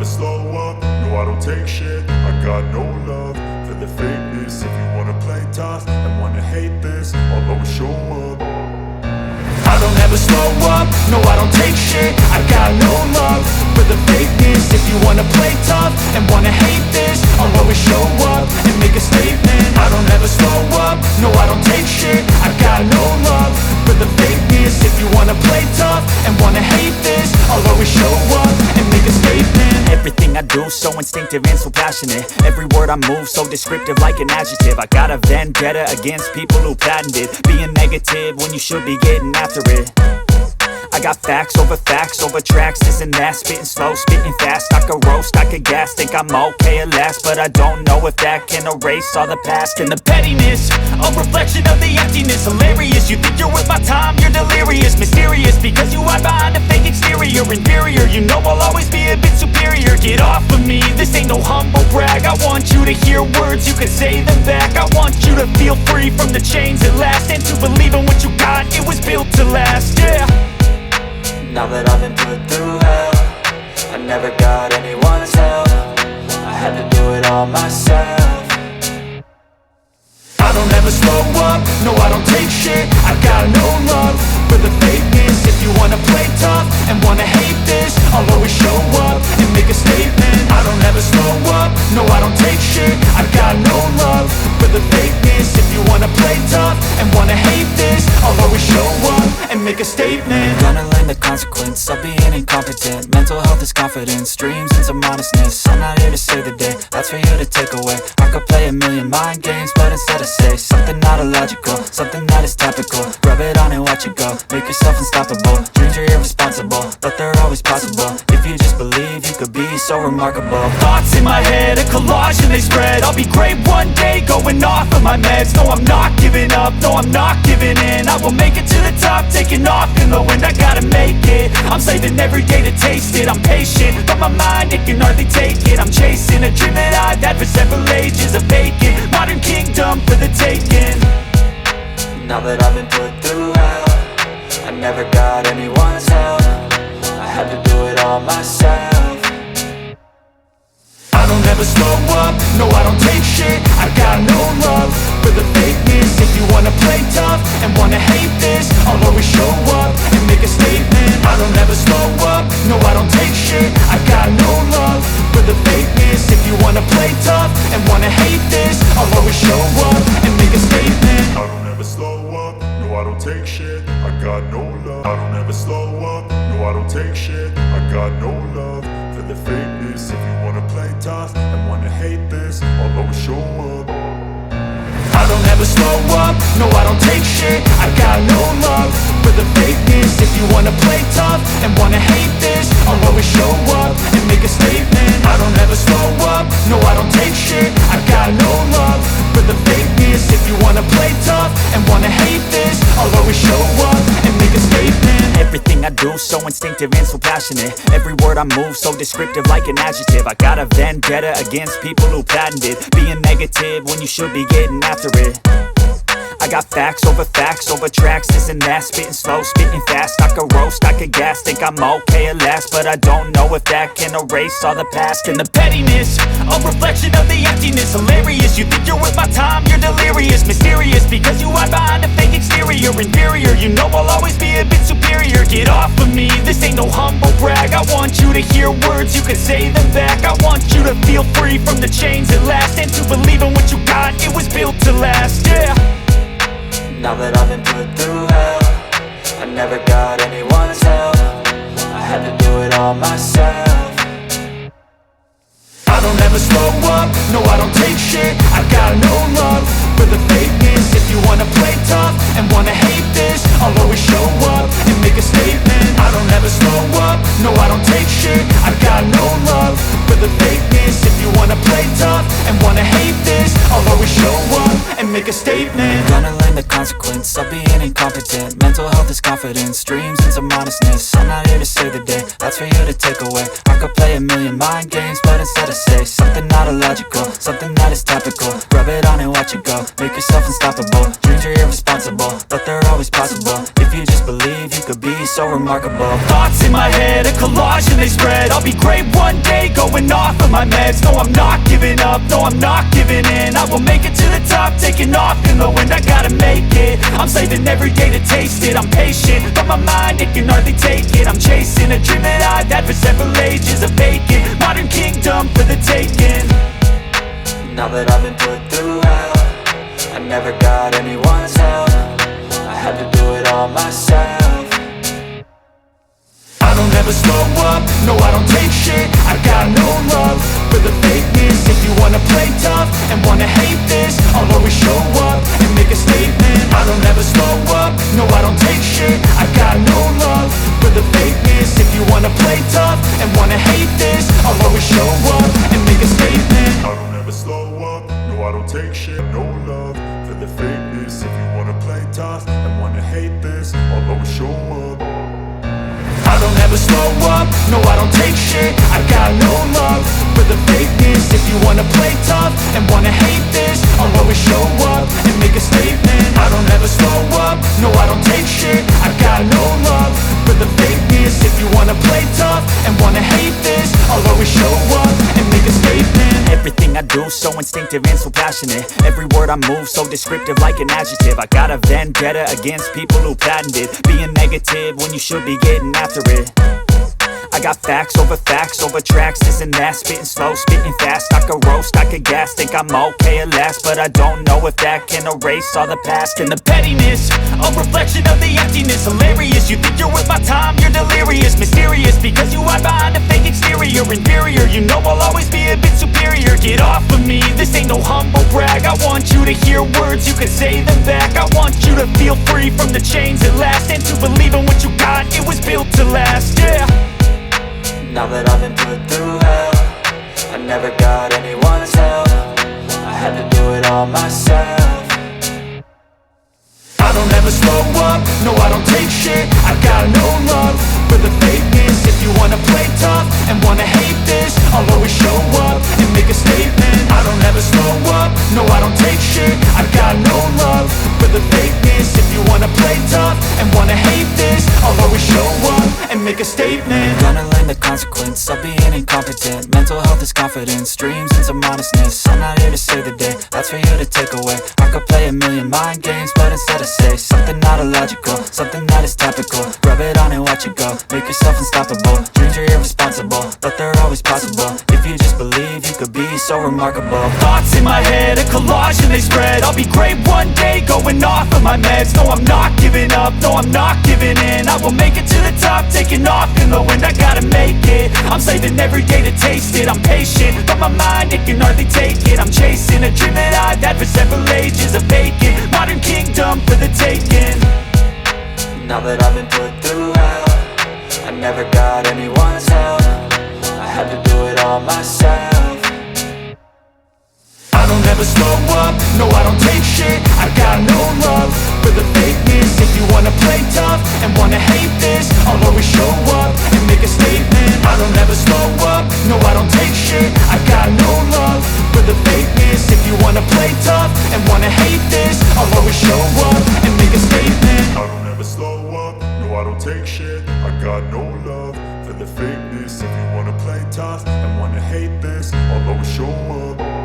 slow up, no I don't take shit. I got no love for the fakeness. If you wanna play tough and wanna hate this, I'll always show up. I don't ever slow up, no I don't take shit. I got no love for the fakeness. If you wanna play tough and wanna hate this, I'll always show up and make a statement. I don't ever slow up, no I don't take shit. I got no love for the fakeness. If you wanna play tough and wanna hate this, I'll always show up and make a statement. Everything I do so instinctive and so passionate. Every word I move so descriptive like an adjective. I got a vendetta against people who patented being negative when you should be getting after it. I got facts over tracks, this and that. Spitting slow, spitting fast, I could roast, I could gas. Think I'm okay at last, but I don't know if that can erase all the past. And the pettiness, a reflection of the emptiness. Hilarious, you think you're worth my time, you're delirious. Mysterious, because you hide behind a fake exterior. Inferior, you know I'll always be a bit superior. Get off of me, this ain't no humble brag. I want you to hear words, you can say them back. I want you to feel free from the chains at last, and to believe in what you got, it was built to last, yeah. Now that I've been put through hell, I never got anyone's help. I had to do it all myself. I don't ever slow up, no I don't take shit. I got no love for the fakeness. If you wanna play tough and wanna hate this, I'll always show up and make a statement. I don't ever slow up, no I don't take shit. I got no love for the fakeness. If you wanna play tough and wanna hate this, I'll always show up and make a statement. Gonna learn the consequence of being incompetent. Mental health is confidence, dreams and some honestness. I'm not here to save the day, that's for you to take away. I could play a million mind games, but instead I say something not illogical, something that is topical. Rub it on and watch it go, make yourself unstoppable. Dreams are irresponsible, but they're always possible. If you just believe, you could be so remarkable. Thoughts in my head, a collage and they spread. I'll be great one day, going off of my meds. No, I'm not giving up, no, I'm not giving in. I will make it to the top, taking off in the wind. I gotta make it, I'm saving every day to taste it. I'm patient, but my mind, it can hardly take it. I'm chasing a dream that I've had for several ages. A vacant, modern kingdom for the taking. Now that I've been put through hell, I never got anyone's help. I had to do it all myself. I don't ever slow up, no I don't take shit. I got no love for the fakeness. If you wanna play tough and wanna hate this, I'll always show up and make a statement. I don't ever slow up, no I don't take shit. I got no love for the fakeness. If you wanna play tough and wanna hate this, I'll always show up and make a statement. I don't ever slow up, no I don't take shit. I got no love. I don't ever slow up, no I don't take shit. I got no love for the fakeness. If you wanna play tough and wanna hate this, I'll always show up. I don't ever slow up, no I don't take shit. I got no love for the fakeness. If you wanna play tough and wanna hate this, I'll always show up and make a statement. I don't ever slow up, no I don't take shit. I got no love for the fakeness. If you wanna play tough and wanna hate this, I'll always show up and make a statement. Everything I do so instinctive and so passionate. Every word I move so descriptive like an adjective. I got a vendetta against people who patented being negative when you should be getting after it. I got facts over tracks, this and that. Spitting slow, spitting fast, I could roast, I could gas. Think I'm okay at last, but I don't know if that can erase all the past. And the pettiness, a reflection of the emptiness. Hilarious, you think you're worth my time, you're delirious. Mysterious, because you hide behind a fake exterior. Inferior, you know I'll always be a bit superior. Get off of me, this ain't no humble brag. I want you to hear words, you can say them back. I want you to feel free from the chains at last, and to believe in what you got, it was built to last, yeah. Now that I've been put through hell, I never got anyone's help. I had to do it all myself. I don't ever slow up, no I don't take shit. I got no love for the fakeness. If you wanna play tough and wanna hate this, I'll always show up and make a statement. I don't ever slow up, no I don't take shit. I got no love for the fakeness. If you wanna play tough and wanna hate this, I'll always show up and make a statement. Gonna learn the consequence of being incompetent. Mental health is confidence, dreams and some honestness. I'm not here to save the day, that's for you to take away. I could play a million mind games, but instead I say something not illogical, something that is topical. Rub it on and watch it go, make yourself unstoppable. Dreams are irresponsible, but they're always possible. If you just believe, you could be so remarkable. Thoughts in my head, a collage and they spread. I'll be great one day, going off of my meds. No, I'm not giving up, no, I'm not giving in. I will make it to the top, taking off in the wind. I gotta make it, I'm saving every day to taste it. I'm patient, but my mind, it can hardly take it. I'm chasing a dream that I've had for several ages. A vacant, modern kingdom for the taking. Now that I've been put through hell, I never got anyone's help. I had to do it all myself. I don't ever slow up, no I don't take shit. I got no love for the fakeness. If you wanna play tough and wanna hate this, I'll always show up and make a statement. I don't ever slow up, no I don't take shit. I got no love for the fakeness. If you wanna play tough and wanna hate this, I'll always show up and make a statement. I don't ever slow up, no I don't take shit. No love for the fakeness. If you wanna play tough and wanna hate this, I'll always show up. I don't ever slow up, no I don't take shit. I got no love for the fakeness. If you wanna play tough and wanna hate this, I'll always show up and make a statement. I don't ever slow up, no I don't take shit. I got no love for the fakeness. If you wanna play tough and wanna hate this, I'll always show up and make a statement. Everything I do so instinctive and so passionate. Every word I move so descriptive like an adjective. I got a vendetta against people who patented being negative when you should be getting after it. I got facts over tracks, this and that. Spitting slow, spitting fast. I could roast, I could gas. Think I'm okay at last, but I don't know if that can erase all the past. And the pettiness, a reflection of the emptiness. Hilarious, you think you're worth my time, you're delirious. Mysterious, because you hide behind a fake exterior. Inferior, you know I'll always be a bit superior. Get off of me, this ain't no humble brag. I want you to hear words, you can say them back. I want you to feel free from the chains at last, and to believe in what you got, it was built to last, yeah. Now that I've been put through hell, I never got anyone's help. I had to do it all myself. I don't ever slow up, no I don't take shit. I got no love for the fakeness. If you wanna play tough and wanna hate this, I'll always show up and make a statement. I don't ever slow up, no I don't take shit. I got no love for the fakeness. If you wanna play tough and wanna hate this, I'll always show up and make a statement. Gonna learn the consequence of being incompetent. Mental health is confidence, dreams and some honestness. I'm not here to save the day, that's for you to take away. I could play a million mind games, but instead I say something not illogical, something that is topical. Rub it on and watch it go, make yourself unstoppable. Dreams are irresponsible, but they're always possible. If you just believe, you could be so remarkable. Thoughts in my head, a collage and they spread. I'll be great one day, going off of my meds. No, I'm not giving up, no, I'm not giving in. I will make it to the top, taking off in the wind. I gotta make it, I'm saving every day to taste it. I'm patient, but my mind, it can hardly take it. I'm chasing a dream that I've had for several ages. A vacant, modern kingdom for the taking. Now that I've been put through hell, I never got anyone's help. I had to do it all myself. I don't ever slow up, no I don't take shit. I got no love for the fakeness. If you wanna play tough and wanna hate this, I'll always show up and make a statement. I don't ever slow up, no I don't take shit. I got no love for the fakeness. If you wanna play tough and wanna hate this, I'll always show up and make a statement. I don't ever slow up, no I don't take shit. I got no love for the fakeness. If you wanna play tough and wanna hate this, I'll always show up.